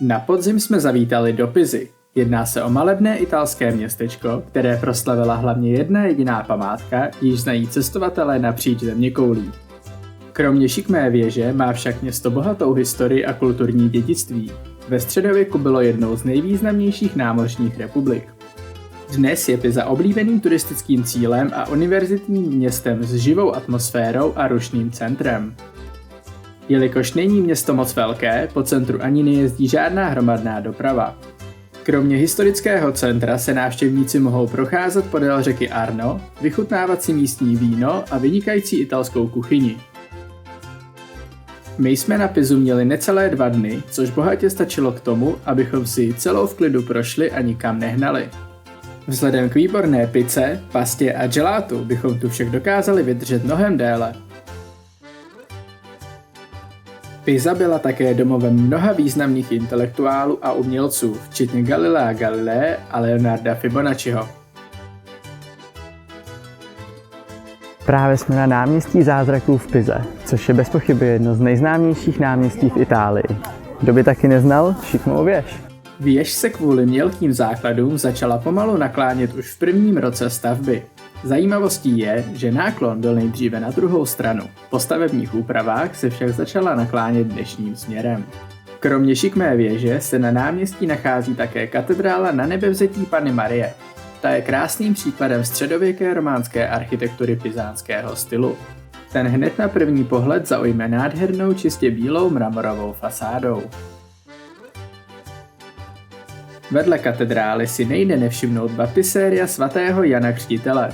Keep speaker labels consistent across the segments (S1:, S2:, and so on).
S1: Na podzim jsme zavítali do Pisy. Jedná se o malebné italské městečko, které proslavila hlavně jedna jediná památka, již znají cestovatelé napříč zeměkoulí. Kromě šikmé věže má však město bohatou historii a kulturní dědictví. Ve středověku bylo jednou z nejvýznamnějších námořních republik. Dnes je Pisa oblíbeným turistickým cílem a univerzitním městem s živou atmosférou a rušným centrem. Jelikož není město moc velké, po centru ani nejezdí žádná hromadná doprava. Kromě historického centra se návštěvníci mohou procházet podél řeky Arno, vychutnávat si místní víno a vynikající italskou kuchyni. My jsme na Pisu měli necelé 2 dny, což bohatě stačilo k tomu, abychom si celou v klidu prošli a nikam nehnali. Vzhledem k výborné pice, pastě a gelátu bychom tu však dokázali vydržet mnohem déle. Pisa byla také domovem mnoha významných intelektuálů a umělců, včetně Galilea Galilei a Leonarda Fibonacciho.
S2: Právě jsme na náměstí zázraků v Pize, což je bez pochyby jedno z nejznámějších náměstí v Itálii. Kdo by taky neznal šikmou věž?
S1: Věž se kvůli mělkým základům začala pomalu naklánět už v prvním roce stavby. Zajímavostí je, že náklon byl nejdříve na druhou stranu. Po stavebních úpravách se však začala naklánět dnešním směrem. Kromě šikmé věže se na náměstí nachází také katedrála Nanebevzetí Panny Marie. Ta je krásným příkladem středověké románské architektury pisánského stylu. Ten hned na první pohled zaujme nádhernou čistě bílou mramorovou fasádou. Vedle katedrály si nejde nevšimnout baptiséria svatého Jana Křtitele.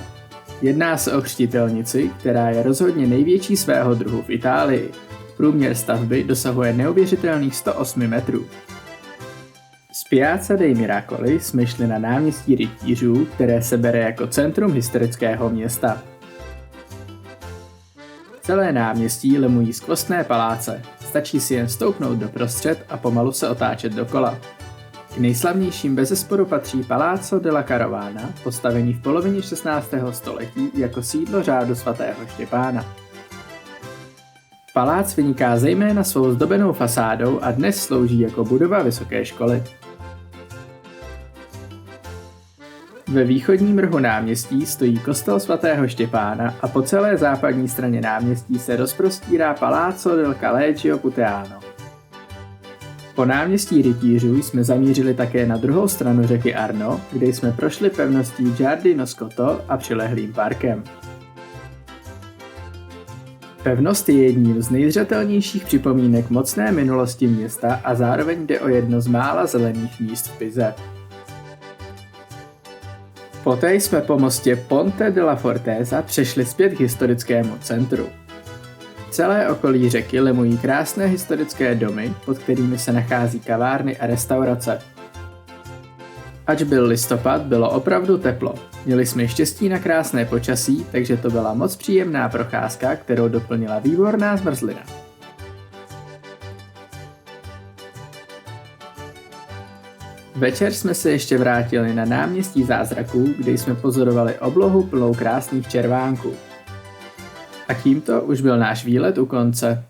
S1: Jedná se o křtitelnici, která je rozhodně největší svého druhu v Itálii. Průměr stavby dosahuje neuvěřitelných 108 metrů. Z Piazza dei Miracoli jsme šli na náměstí rytířů, které se bere jako centrum historického města. Celé náměstí lemují skvostné paláce, stačí si jen stoupnout doprostřed a pomalu se otáčet dokola. K nejslavnějším bezesporu patří Palazzo della Carovana, postavený v polovině 16. století jako sídlo řádu svatého Štěpána. Palác vyniká zejména svou zdobenou fasádou a dnes slouží jako budova vysoké školy. Ve východním rohu náměstí stojí kostel svatého Štěpána a po celé západní straně náměstí se rozprostírá Palazzo del Collegio Puteano. Po náměstí rytířů jsme zamířili také na druhou stranu řeky Arno, kde jsme prošli pevností Giardino Scotto a přilehlým parkem. Pevnost je jedním z nejzřetelnějších připomínek mocné minulosti města a zároveň jde o jedno z mála zelených míst v Pize. Poté jsme po mostě Ponte della Fortezza přešli zpět k historickému centru. Celé okolí řeky lemují krásné historické domy, pod kterými se nachází kavárny a restaurace. Ač byl listopad, bylo opravdu teplo. Měli jsme štěstí na krásné počasí, takže to byla moc příjemná procházka, kterou doplnila výborná zmrzlina. Večer jsme se ještě vrátili na náměstí zázraků, kde jsme pozorovali oblohu plnou krásných červánků. A tímto už byl náš výlet u konce.